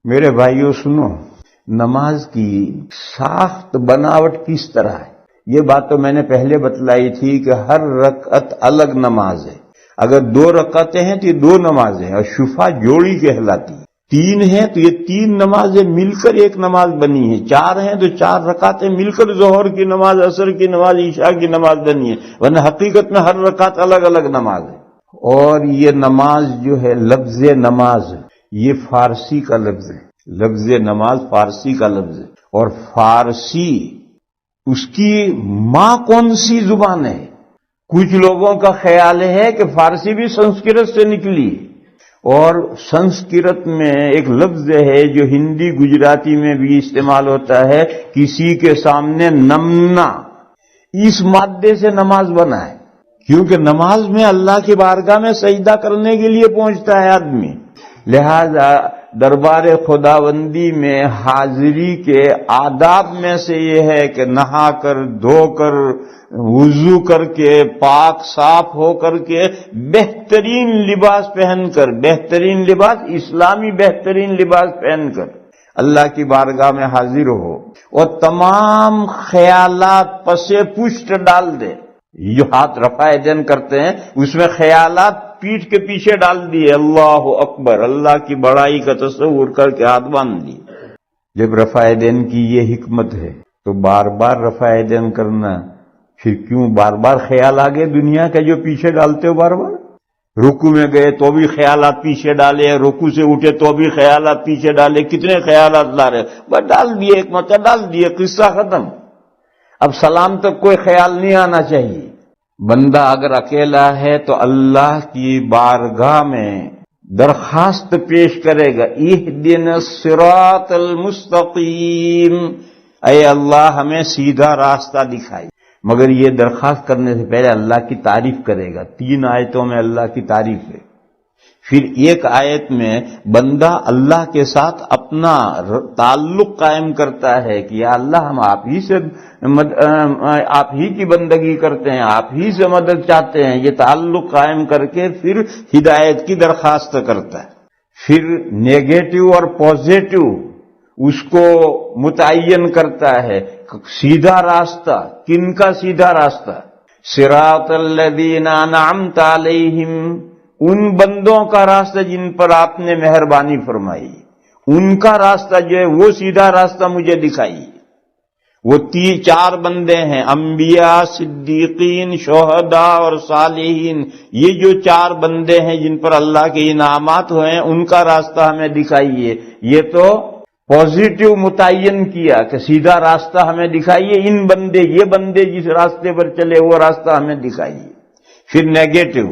میرے بھائیوں سنو، نماز کی ساخت بناوٹ کس طرح ہے یہ بات تو میں نے پہلے بتلائی تھی کہ ہر رکعت الگ نماز ہے۔ اگر 2 رکعتیں ہیں تو یہ 2 نمازیں ہیں، اور شفا جوڑی کہلاتی ہے۔ 3 ہیں تو یہ 3 نمازیں مل کر ایک نماز بنی ہے۔ 4 ہیں تو 4 رکعتیں مل کر ظہر کی نماز، عصر کی نماز، عشاء کی نماز بنی ہے، ورنہ حقیقت میں ہر رکعت الگ الگ نماز ہے۔ اور یہ نماز جو ہے، لفظ نماز یہ فارسی کا لفظ ہے۔ لفظ نماز فارسی کا لفظ ہے، اور فارسی اس کی ماں کون سی زبان ہے؟ کچھ لوگوں کا خیال ہے کہ فارسی بھی سنسکرت سے نکلی، اور سنسکرت میں ایک لفظ ہے جو ہندی گجراتی میں بھی استعمال ہوتا ہے، کسی کے سامنے نمنا، اس مادے سے نماز بنا ہے، کیونکہ نماز میں اللہ کی بارگاہ میں سجدہ کرنے کے لیے پہنچتا ہے آدمی۔ لہذا دربار خداوندی میں حاضری کے آداب میں سے یہ ہے کہ نہا کر، دھو کر، وضو کر کے، پاک صاف ہو کر کے، بہترین لباس پہن کر، بہترین لباس اسلامی بہترین لباس پہن کر اللہ کی بارگاہ میں حاضر ہو، اور تمام خیالات پسے پشت ڈال دے۔ جو ہاتھ رفع یدین کرتے ہیں اس میں خیالات پیٹھ کے پیچھے ڈال دیے، اللہ اکبر، اللہ کی بڑائی کا تصور کر کے ہاتھ باندھ دیے۔ جب رفع یدین کی یہ حکمت ہے تو بار بار رفع یدین کرنا، پھر کیوں بار بار خیال آگے دنیا کا جو پیچھے ڈالتے ہو بار بار؟ رکوع میں گئے تو بھی خیالات پیچھے ڈالے، رکوع سے اٹھے تو بھی خیالات پیچھے ڈالے، کتنے خیالات لا رہے، بس ڈال دیے، ایک مرتبہ ڈال دیے، قصہ ختم۔ اب سلام تک کوئی خیال نہیں آنا چاہیے۔ بندہ اگر اکیلا ہے تو اللہ کی بارگاہ میں درخواست پیش کرے گا، اہدنا الصراط المستقیم، اے اللہ ہمیں سیدھا راستہ دکھائی۔ مگر یہ درخواست کرنے سے پہلے اللہ کی تعریف کرے گا۔ 3 آیتوں میں اللہ کی تعریف ہے، پھر ایک آیت میں بندہ اللہ کے ساتھ اپنا تعلق قائم کرتا ہے کہ یا اللہ ہم آپ ہی کی بندگی کرتے ہیں، آپ ہی سے مدد چاہتے ہیں، یہ تعلق قائم کر کے پھر ہدایت کی درخواست کرتا ہے۔ پھر نیگیٹو اور پازیٹو اس کو متعین کرتا ہے۔ سیدھا راستہ، کن کا سیدھا راستہ؟ صراط الذین انعمت علیہم، ان بندوں کا راستہ جن پر آپ نے مہربانی فرمائی، ان کا راستہ جو ہے وہ سیدھا راستہ مجھے دکھائیے۔ وہ 4 بندے ہیں، انبیاء، صدیقین، شہداء اور صالحین، یہ جو 4 بندے ہیں جن پر اللہ کے انعامات ہوئے ہیں، ان کا راستہ ہمیں دکھائیے۔ یہ تو پازیٹو متعین کیا کہ سیدھا راستہ ہمیں دکھائیے، یہ بندے جس راستے پر چلے وہ راستہ ہمیں دکھائیے۔ پھر نیگیٹو،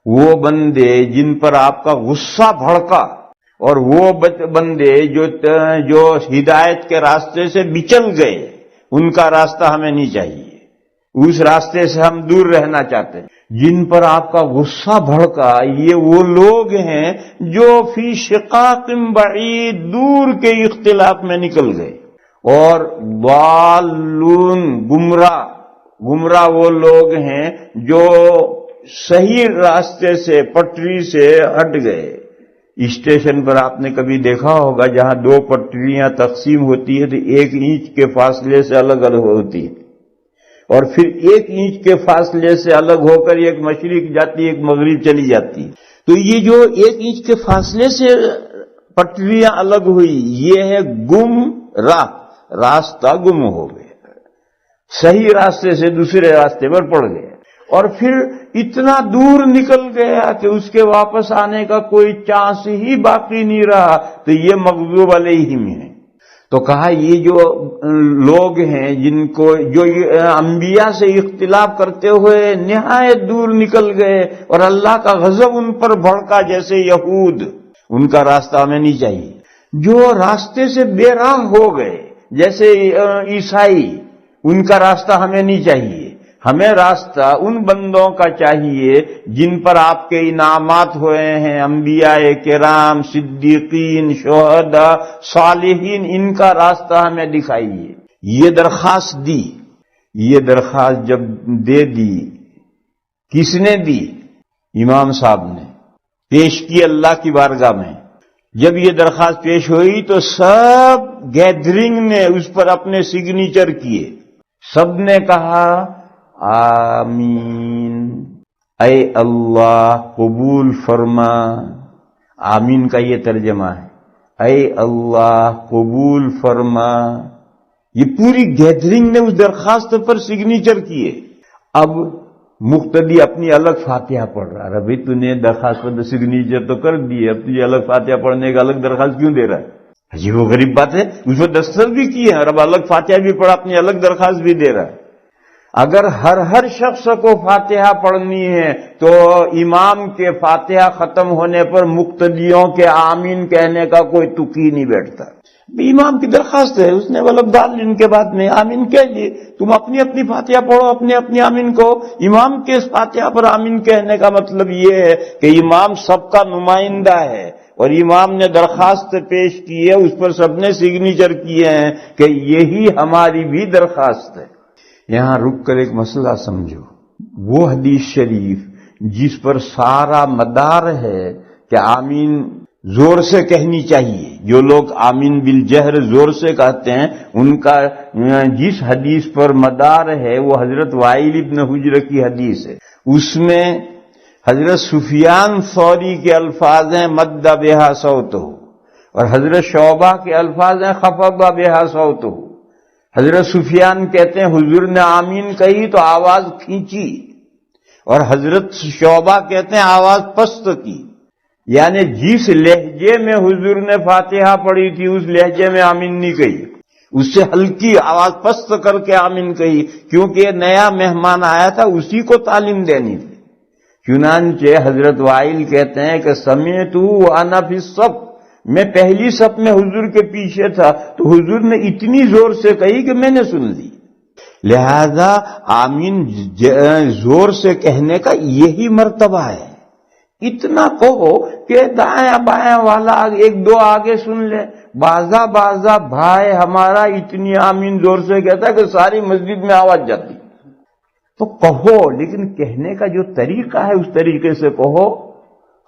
وہ بندے جن پر آپ کا غصہ بھڑکا، اور وہ بندے جو ہدایت کے راستے سے بچل گئے، ان کا راستہ ہمیں نہیں چاہیے، اس راستے سے ہم دور رہنا چاہتے ہیں۔ جن پر آپ کا غصہ بھڑکا، یہ وہ لوگ ہیں جو فی شقاق بعید، دور کے اختلاف میں نکل گئے، اور ضالون، گمراہ وہ لوگ ہیں جو صحیح راستے سے، پٹری سے ہٹ گئے۔ اسٹیشن پر آپ نے کبھی دیکھا ہوگا جہاں 2 پٹریاں تقسیم ہوتی ہے تو 1 انچ کے فاصلے سے الگ الگ ہوتی ہے، اور پھر 1 انچ کے فاصلے سے الگ ہو کر ایک مشرق جاتی، ایک مغرب چلی جاتی۔ تو یہ جو 1 انچ کے فاصلے سے پٹریاں الگ ہوئی، یہ ہے راستہ گم ہو گیا، صحیح راستے سے دوسرے راستے پر پڑ گئے، اور پھر اتنا دور نکل گیا کہ اس کے واپس آنے کا کوئی چانس ہی باقی نہیں رہا، تو یہ مغضوب علیہم ہے۔ تو کہا یہ جو لوگ ہیں جو انبیاء سے اختلاف کرتے ہوئے نہایت دور نکل گئے اور اللہ کا غضب ان پر بھڑکا، جیسے یہود، ان کا راستہ ہمیں نہیں چاہیے۔ جو راستے سے بے راہ ہو گئے جیسے عیسائی، ان کا راستہ ہمیں نہیں چاہیے۔ ہمیں راستہ ان بندوں کا چاہیے جن پر آپ کے انعامات ہوئے ہیں، انبیاء کرام، صدیقین، شہداء، صالحین، ان کا راستہ ہمیں دکھائیے۔ یہ درخواست دی، یہ درخواست جب دے دی، کس نے دی؟ امام صاحب نے پیش کی اللہ کی بارگاہ میں، جب یہ درخواست پیش ہوئی تو سب گیدرنگ نے اس پر اپنے سگنیچر کیے، سب نے کہا آمین، اے اللہ قبول فرما۔ آمین کا یہ ترجمہ ہے، اے اللہ قبول فرما۔ یہ پوری گیدرنگ نے اس درخواست پر سگنیچر کیے۔ اب مقتدی اپنی الگ فاتحہ پڑھ رہا ہے، بھائی تو نے درخواست پر سگنیچر تو کر دی، اب تجھے الگ فاتحہ پڑھنے کا الگ درخواست کیوں دے رہا ہے؟ عجیب و غریب بات ہے، اس پر دستخط بھی کیے ہیں اور اب الگ فاتحہ بھی پڑھا، اپنی الگ درخواست بھی دے رہا ہے۔ اگر ہر شخص کو فاتحہ پڑھنی ہے تو امام کے فاتحہ ختم ہونے پر مقتدیوں کے آمین کہنے کا کوئی تک ہی نہیں بیٹھتا۔ امام کی درخواست ہے، اس نے ولد ڈال کے بعد میں آمین کہہ لیے، تم اپنی اپنی فاتحہ پڑھو، اپنے اپنی آمین کو۔ امام کے فاتحہ پر آمین کہنے کا مطلب یہ ہے کہ امام سب کا نمائندہ ہے اور امام نے درخواست پیش کی ہے، اس پر سب نے سگنیچر کیے ہیں کہ یہی ہماری بھی درخواست ہے۔ یہاں رک کر ایک مسئلہ سمجھو، وہ حدیث شریف جس پر سارا مدار ہے کہ آمین زور سے کہنی چاہیے، جو لوگ آمین بالجہر زور سے کہتے ہیں، ان کا جس حدیث پر مدار ہے وہ حضرت وائل ابن حجر کی حدیث ہے۔ اس میں حضرت سفیان ثوری کے الفاظ ہیں مد بہا صوتہ، اور حضرت شعبہ کے الفاظ ہیں خفض بہا صوتہ۔ حضرت سفیان کہتے ہیں حضور نے آمین کہی تو آواز کھینچی، اور حضرت شعبہ کہتے ہیں آواز پست کی، یعنی جس لہجے میں حضور نے فاتحہ پڑھی تھی اس لہجے میں آمین نہیں کہی، اس سے ہلکی آواز پست کر کے آمین کہی، کیونکہ نیا مہمان آیا تھا، اسی کو تعلیم دینی تھی۔ چنانچہ حضرت وائل کہتے ہیں کہ سمعت وانا فی الصف، میں پہلی صف میں حضور کے پیچھے تھا تو حضور نے اتنی زور سے کہی کہ میں نے سن لی۔ لہذا آمین زور سے کہنے کا یہی مرتبہ ہے، اتنا کہو کہ دائیں بائیں والا ایک دو آگے سن لے۔ بازا بھائی ہمارا اتنی آمین زور سے کہتا ہے کہ ساری مسجد میں آواز جاتی، تو کہو، لیکن کہنے کا جو طریقہ ہے اس طریقے سے کہو۔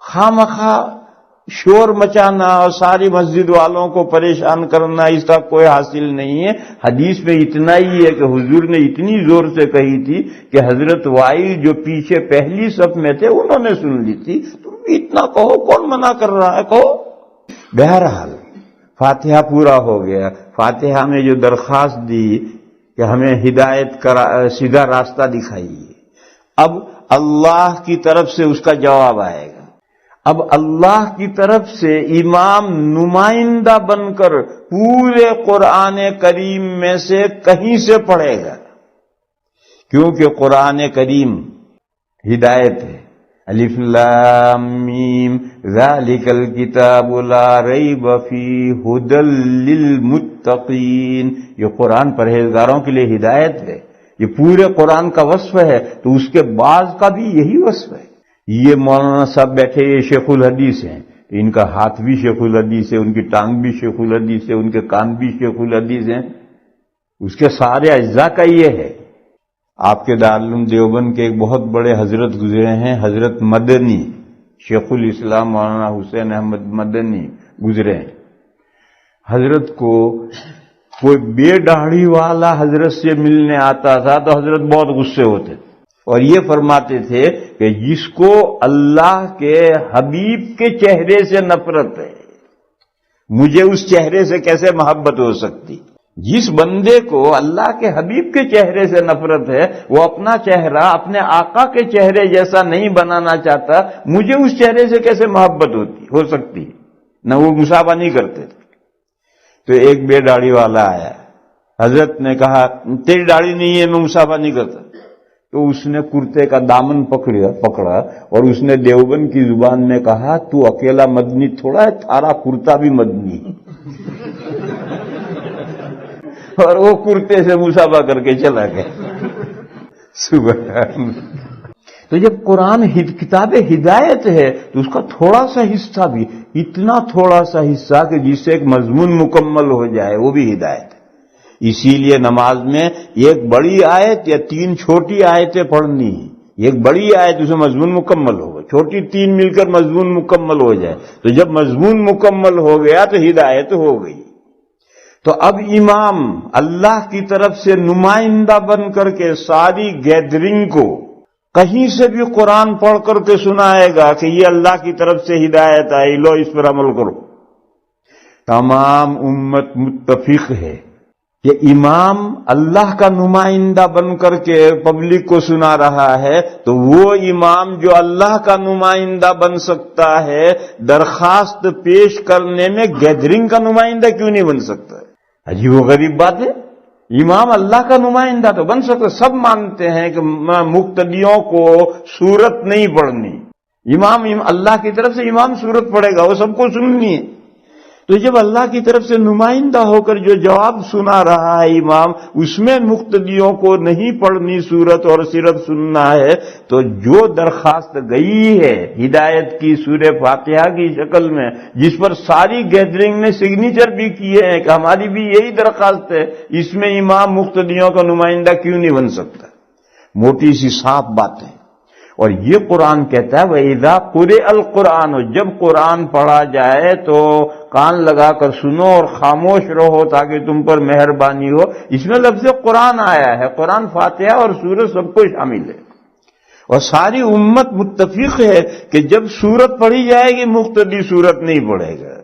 خواہ شور مچانا اور ساری مسجد والوں کو پریشان کرنا اس کا کوئی حاصل نہیں ہے۔ حدیث میں اتنا ہی ہے کہ حضور نے اتنی زور سے کہی تھی کہ حضرت وائل جو پیچھے پہلی صف میں تھے انہوں نے سن لی تھی، تم بھی اتنا کہو، کون منع کر رہا ہے، کہو۔ بہرحال فاتحہ پورا ہو گیا۔ فاتحہ میں جو درخواست دی کہ ہمیں ہدایت کرا، سیدھا راستہ دکھائیے، اب اللہ کی طرف سے اس کا جواب آئے گا۔ اب اللہ کی طرف سے امام نمائندہ بن کر پورے قرآن کریم میں سے کہیں سے پڑھے گا، کیونکہ قرآن کریم ہدایت ہے۔ الف لام میم ذالک الکتاب لا ریب فیہ ھدی للمتقین، یہ قرآن پرہیزگاروں کے لیے ہدایت ہے۔ یہ پورے قرآن کا وصف ہے، تو اس کے بعد کا بھی یہی وصف ہے۔ یہ مولانا صاحب بیٹھے یہ شیخ الحدیث ہیں، ان کا ہاتھ بھی شیخ الحدیث ہے، ان کی ٹانگ بھی شیخ الحدیث ہے، ان کے کان بھی شیخ الحدیث ہیں، اس کے سارے اجزاء کا یہ ہے۔ آپ کے دارالعلوم دیوبند کے ایک بہت بڑے حضرت گزرے ہیں، حضرت مدنی، شیخ الاسلام مولانا حسین احمد مدنی گزرے ہیں۔ حضرت کو کوئی بے داڑھی والا حضرت سے ملنے آتا تھا تو حضرت بہت غصے ہوتے تھے اور یہ فرماتے تھے کہ جس کو اللہ کے حبیب کے چہرے سے نفرت ہے، مجھے اس چہرے سے کیسے محبت ہو سکتی؟ جس بندے کو اللہ کے حبیب کے چہرے سے نفرت ہے، وہ اپنا چہرہ اپنے آقا کے چہرے جیسا نہیں بنانا چاہتا، مجھے اس چہرے سے کیسے محبت ہو سکتی؟ نہ وہ مصابہ نہیں کرتے تھے۔ تو ایک بے داڑھی والا آیا، حضرت نے کہا تیری داڑھی نہیں ہے، میں مصابہ نہیں کرتا۔ تو اس نے کرتے کا دامن پکڑا اور اس نے دیوبند کی زبان میں کہا تو اکیلا مدنی تھوڑا ہے، تھارا کرتا بھی مدنی ہے۔ اور وہ کرتے سے مصابہ کر کے چلا گیا۔ سبحان۔ تو جب قرآن کتاب ہدایت ہے تو اس کا تھوڑا سا حصہ بھی، اتنا تھوڑا سا حصہ کہ جس سے ایک مضمون مکمل ہو جائے، وہ بھی ہدایت ہے۔ اسی لیے نماز میں ایک بڑی آیت یا 3 چھوٹی آیتیں پڑھنی ہیں، ایک بڑی آیت اس میں مضمون مکمل ہوگا، چھوٹی 3 مل کر مضمون مکمل ہو جائے، تو جب مضمون مکمل ہو گیا تو ہدایت ہو گئی۔ تو اب امام اللہ کی طرف سے نمائندہ بن کر کے ساری گیدرنگ کو کہیں سے بھی قرآن پڑھ کر کے سنائے گا کہ یہ اللہ کی طرف سے ہدایت آئی، لو اس پر عمل کرو۔ تمام امت متفق ہے کہ امام اللہ کا نمائندہ بن کر کے پبلک کو سنا رہا ہے، تو وہ امام جو اللہ کا نمائندہ بن سکتا ہے، درخواست پیش کرنے میں گیدرنگ کا نمائندہ کیوں نہیں بن سکتا؟ عجیب و غریب بات ہے۔ امام اللہ کا نمائندہ تو بن سکتا، سب مانتے ہیں کہ مقتدیوں کو سورت نہیں پڑھنی، امام اللہ کی طرف سے امام سورت پڑھے گا، وہ سب کو سننی ہے۔ تو جب اللہ کی طرف سے نمائندہ ہو کر جو جواب سنا رہا ہے امام، اس میں مقتدیوں کو نہیں پڑھنی سورت اور صرف سننا ہے، تو جو درخواست گئی ہے ہدایت کی سورہ فاتحہ کی شکل میں، جس پر ساری گیدرنگ نے سگنیچر بھی کیے ہیں کہ ہماری بھی یہی درخواست ہے، اس میں امام مقتدیوں کا نمائندہ کیوں نہیں بن سکتا؟ موٹی سی صاف بات ہے۔ اور یہ قرآن کہتا ہے وَإِذَا قُرِئَ الْقُرْآنُ، جب قرآن پڑھا جائے تو کان لگا کر سنو اور خاموش رہو تاکہ تم پر مہربانی ہو۔ اس میں لفظ قرآن آیا ہے، قرآن فاتحہ اور سورت سب کو شامل ہے، اور ساری امت متفق ہے کہ جب سورت پڑھی جائے گی مقتدی سورت نہیں پڑھے گا،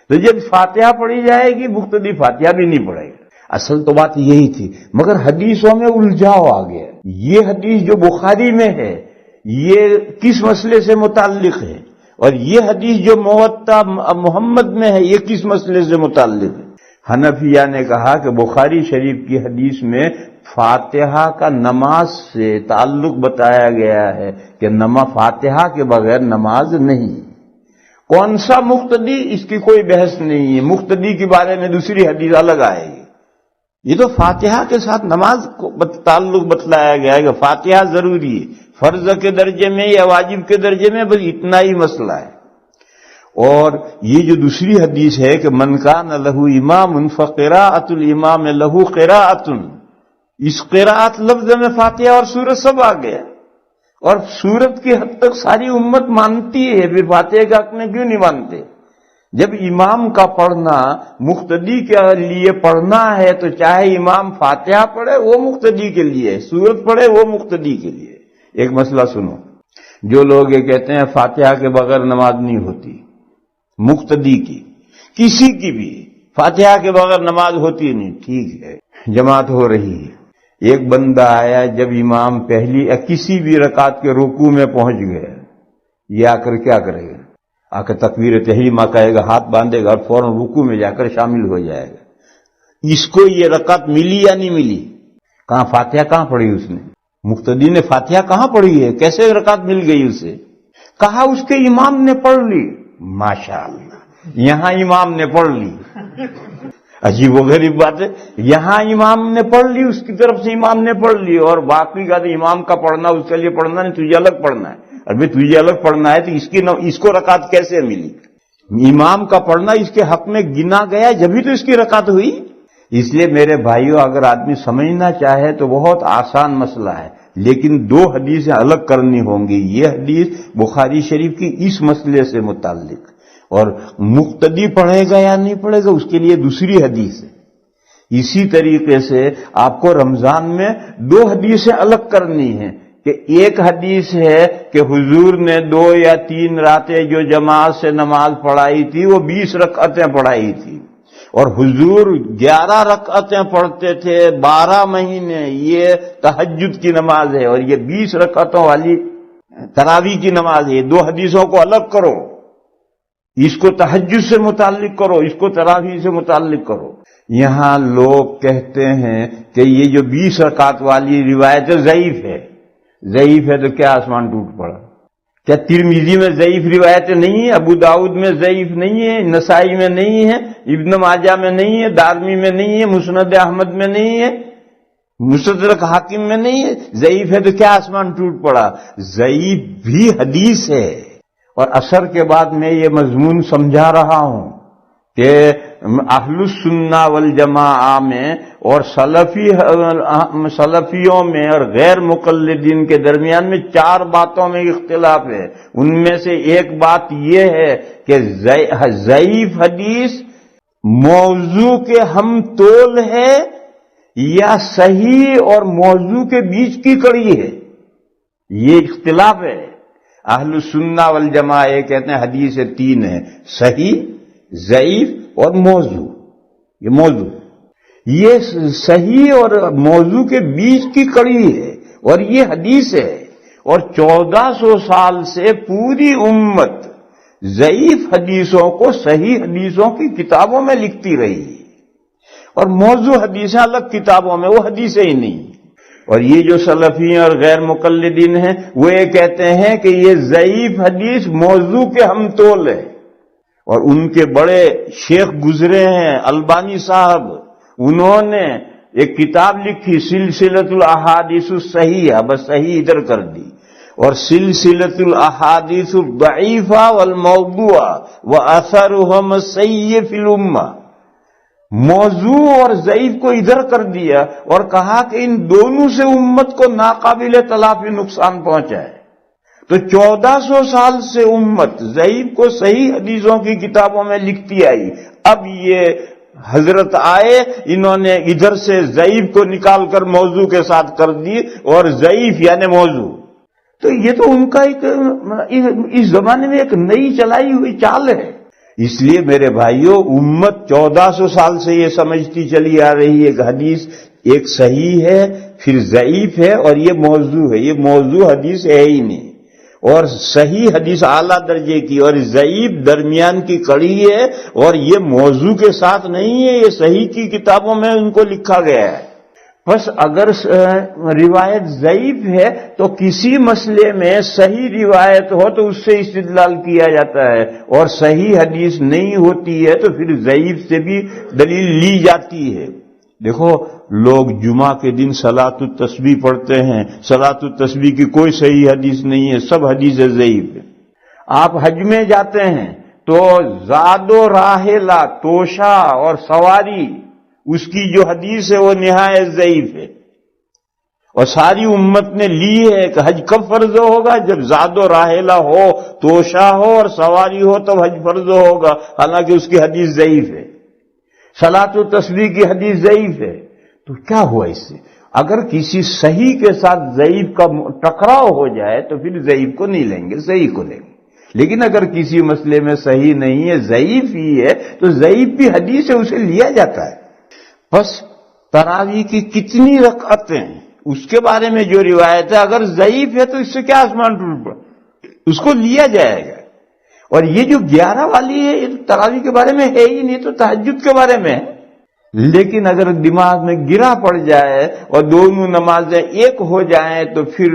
تو جب فاتحہ پڑھی جائے گی مقتدی فاتحہ بھی نہیں پڑھے گا۔ اصل تو بات یہی تھی، مگر حدیثوں میں الجھاؤ آ گیا۔ یہ حدیث جو بخاری میں ہے یہ کس مسئلے سے متعلق ہے، اور یہ حدیث جو موطا محمد میں ہے یہ کس مسئلے سے متعلق ہے؟ حنفیہ نے کہا کہ بخاری شریف کی حدیث میں فاتحہ کا نماز سے تعلق بتایا گیا ہے کہ فاتحہ کے بغیر نماز نہیں۔ کون سا مقتدی، اس کی کوئی بحث نہیں ہے، مقتدی کے بارے میں دوسری حدیث الگ آئے گی۔ یہ تو فاتحہ کے ساتھ نماز کو تعلق بتلایا گیا ہے کہ فاتحہ ضروری ہے، فرض کے درجے میں یا واجب کے درجے میں، بس اتنا ہی مسئلہ ہے۔ اور یہ جو دوسری حدیث ہے کہ من کان لہ امام فقراءۃ الامام لہ قراءۃ، اس قراءت لفظ میں فاتحہ اور سورت سب آ گیا، اور سورت کی حد تک ساری امت مانتی ہے، پھر فاتحہ کے حق میں کیوں نہیں مانتے؟ جب امام کا پڑھنا مقتدی کے لیے پڑھنا ہے تو چاہے امام فاتحہ پڑھے وہ مقتدی کے لیے، سورت پڑھے وہ مقتدی کے لیے۔ ایک مسئلہ سنو، جو لوگ یہ کہتے ہیں فاتحہ کے بغیر نماز نہیں ہوتی، مقتدی کی کسی کی بھی فاتحہ کے بغیر نماز ہوتی نہیں، ٹھیک ہے، جماعت ہو رہی ہے، ایک بندہ آیا جب امام پہلی یا کسی بھی رکعت کے رکوع میں پہنچ گیا، یہ آ کر کیا کرے گا؟ آ کر تکبیر تحریمہ کہے گا، ہاتھ باندھے گا اور فوراً رکوع میں جا کر شامل ہو جائے گا۔ اس کو یہ رکعت ملی یا نہیں ملی؟ کہاں فاتحہ کہاں پڑھی اس نے؟ مقتدی نے فاتحہ کہاں پڑھی ہے؟ کیسے رکعت مل گئی اسے؟ کہا اس کے امام نے پڑھ لی۔ ماشاءاللہ، یہاں امام نے پڑھ لی، عجیب و غریب بات ہے، یہاں امام نے پڑھ لی، اس کی طرف سے امام نے پڑھ لی، اور باقی کا تو امام کا پڑھنا اس کے لیے پڑھنا نہیں، تجھے الگ پڑھنا ہے۔ ابھی تجھے الگ پڑھنا ہے تو اس کو رکعت کیسے ملی؟ امام کا پڑھنا اس کے حق میں گنا گیا، جبھی تو اس کی رکعت ہوئی۔ اس لیے میرے بھائیوں، اگر آدمی سمجھنا چاہے تو بہت آسان مسئلہ ہے، لیکن دو حدیثیں الگ کرنی ہوں گی۔ یہ حدیث بخاری شریف کی اس مسئلے سے متعلق، اور مقتدی پڑھے گا یا نہیں پڑھے گا اس کے لیے دوسری حدیث ہے۔ اسی طریقے سے آپ کو رمضان میں دو حدیثیں الگ کرنی ہیں، کہ ایک حدیث ہے کہ حضور نے 2 یا 3 راتیں جو جماعت سے نماز پڑھائی تھی وہ 20 رکعتیں پڑھائی تھی، اور حضور 11 رکعتیں پڑھتے تھے 12 مہینے، یہ تہجد کی نماز ہے، اور یہ 20 رکعتوں والی تراویح کی نماز ہے۔ دو حدیثوں کو الگ کرو، اس کو تہجد سے متعلق کرو، اس کو تراویح سے متعلق کرو۔ یہاں لوگ کہتے ہیں کہ یہ جو 20 رکعت والی روایت ضعیف ہے۔ ضعیف ہے تو کیا آسمان ٹوٹ پڑا؟ کیا ترمذی میں ضعیف روایتیں نہیں ہیں؟ ابو داؤد میں ضعیف نہیں ہے، نسائی میں نہیں ہے، ابن ماجہ میں نہیں ہے، دارمی میں نہیں ہے، مسند احمد میں نہیں ہے، مستدرک حاکم میں نہیں ہے؟ ضعیف ہے تو کیا آسمان ٹوٹ پڑا؟ ضعیف بھی حدیث ہے، اور عصر کے بعد میں یہ مضمون سمجھا رہا ہوں کہ اہل السنہ والجماعہ میں اور سلفیوں میں اور غیر مقلدین کے درمیان میں 4 باتوں میں اختلاف ہے۔ ان میں سے ایک بات یہ ہے کہ ضعیف حدیث موضوع کے ہم تول ہے یا صحیح اور موضوع کے بیچ کی کڑی ہے، یہ اختلاف ہے۔ اہل السنہ والجماعہ یہ کہتے ہیں حدیث 3 ہیں، صحیح، ضعیف اور موضوع۔ یہ موضوع، یہ صحیح اور موضوع کے بیچ کی کڑی ہے اور یہ حدیث ہے، اور 1400 سال سے پوری امت ضعیف حدیثوں کو صحیح حدیثوں کی کتابوں میں لکھتی رہی، اور موضوع حدیثیں الگ کتابوں میں، وہ حدیثیں ہی نہیں۔ اور یہ جو سلفی اور غیر مقلدین ہیں وہ یہ کہتے ہیں کہ یہ ضعیف حدیث موضوع کے ہم تول ہے، اور ان کے بڑے شیخ گزرے ہیں البانی صاحب، انہوں نے ایک کتاب لکھی سلسلۃ الاحادیث الصحیحہ، بس صحیح ادھر کر دی، اور سلسلۃ الاحادیث الضعیفہ والموضوعہ واثرہم السیئ فی الامہ، موضوع اور ضعیف کو ادھر کر دیا اور کہا کہ ان دونوں سے امت کو ناقابل تلافی نقصان پہنچا ہے۔ تو 1400 سال سے امت ضعیف کو صحیح حدیثوں کی کتابوں میں لکھتی آئی، اب یہ حضرت آئے، انہوں نے ادھر سے ضعیف کو نکال کر موضوع کے ساتھ کر دی، اور ضعیف یعنی موضوع۔ تو یہ تو ان کا ایک اس زمانے میں ایک نئی چلائی ہوئی چال ہے۔ اس لیے میرے بھائیوں، امت 1400 سال سے یہ سمجھتی چلی آ رہی ہے کہ حدیث ایک صحیح ہے، پھر ضعیف ہے، اور یہ موضوع ہے۔ یہ موضوع حدیث ہے ہی نہیں، اور صحیح حدیث اعلیٰ درجے کی اور ضعیف درمیان کی کڑی ہے، اور یہ موضوع کے ساتھ نہیں ہے، یہ صحیح کی کتابوں میں ان کو لکھا گیا ہے۔ بس اگر روایت ضعیف ہے تو کسی مسئلے میں صحیح روایت ہو تو اس سے استدلال کیا جاتا ہے، اور صحیح حدیث نہیں ہوتی ہے تو پھر ضعیف سے بھی دلیل لی جاتی ہے۔ دیکھو، لوگ جمعہ کے دن صلاۃ التسبیح پڑھتے ہیں، صلاۃ التسبیح کی کوئی صحیح حدیث نہیں ہے، سب حدیث ضعیف ہے۔ آپ حج میں جاتے ہیں تو زاد و راحلہ، توشہ اور سواری، اس کی جو حدیث ہے وہ نہایت ضعیف ہے، اور ساری امت نے لی ہے کہ حج کب فرض ہوگا؟ جب زاد و راحلہ ہو، توشہ ہو اور سواری ہو تب حج فرض ہوگا، حالانکہ اس کی حدیث ضعیف ہے۔ صلاۃ التسبیح کی حدیث ضعیف ہے۔ تو کیا ہوا اس سے؟ اگر کسی صحیح کے ساتھ ضعیف کا ٹکراؤ ہو جائے تو پھر ضعیف کو نہیں لیں گے، صحیح کو لیں گے۔ لیکن اگر کسی مسئلے میں صحیح نہیں ہے، ضعیف ہی ہے، تو ضعیف بھی حدیث ہے، اسے لیا جاتا ہے۔ بس تراویح کی کتنی رکعتیں، اس کے بارے میں جو روایت ہے، اگر ضعیف ہے تو اس سے کیا آسمان ٹوٹ پڑا، اس کو لیا جائے گا۔ اور یہ جو 11 والی ہے، یہ تو تراویح کے بارے میں ہے ہی نہیں، تو تہجد کے بارے میں ہے۔ لیکن اگر دماغ میں گرا پڑ جائے اور دونوں نمازیں ایک ہو جائیں تو پھر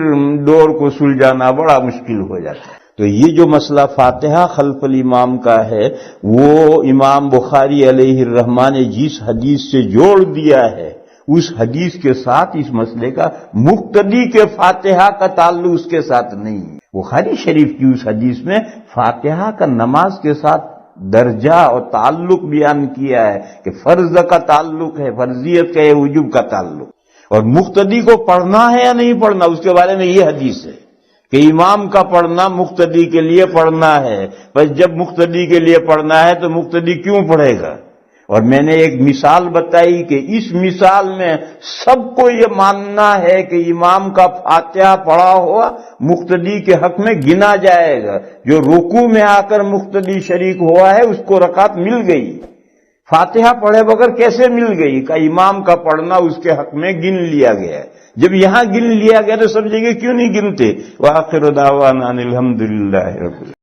دور کو سلجھانا بڑا مشکل ہو جاتا ہے۔ تو یہ جو مسئلہ فاتحہ خلف الامام کا ہے، وہ امام بخاری علیہ الرحمہ نے جس حدیث سے جوڑ دیا ہے، اس حدیث کے ساتھ اس مسئلے کا مقتدی کے فاتحہ کا تعلق اس کے ساتھ نہیں ہے۔ بخاری شریف کی اس حدیث میں فاتحہ کا نماز کے ساتھ درجہ اور تعلق بیان کیا ہے کہ فرض کا تعلق ہے، فرضیت کا ہے، وجوب کا تعلق، اور مقتدی کو پڑھنا ہے یا نہیں پڑھنا، اس کے بارے میں یہ حدیث ہے کہ امام کا پڑھنا مقتدی کے لیے پڑھنا ہے۔ بس جب مقتدی کے لیے پڑھنا ہے تو مقتدی کیوں پڑھے گا؟ اور میں نے ایک مثال بتائی کہ اس مثال میں سب کو یہ ماننا ہے کہ امام کا فاتحہ پڑھا ہوا مقتدی کے حق میں گنا جائے گا۔ جو رکوع میں آ کر مقتدی شریک ہوا ہے اس کو رکعت مل گئی، فاتحہ پڑھے بغیر کیسے مل گئی؟ کہ امام کا پڑھنا اس کے حق میں گن لیا گیا ہے۔ جب یہاں گن لیا گیا تو سب جگہ کیوں نہیں گنتے؟ وآخر دعوانا ان الحمدللہ رب العالمین۔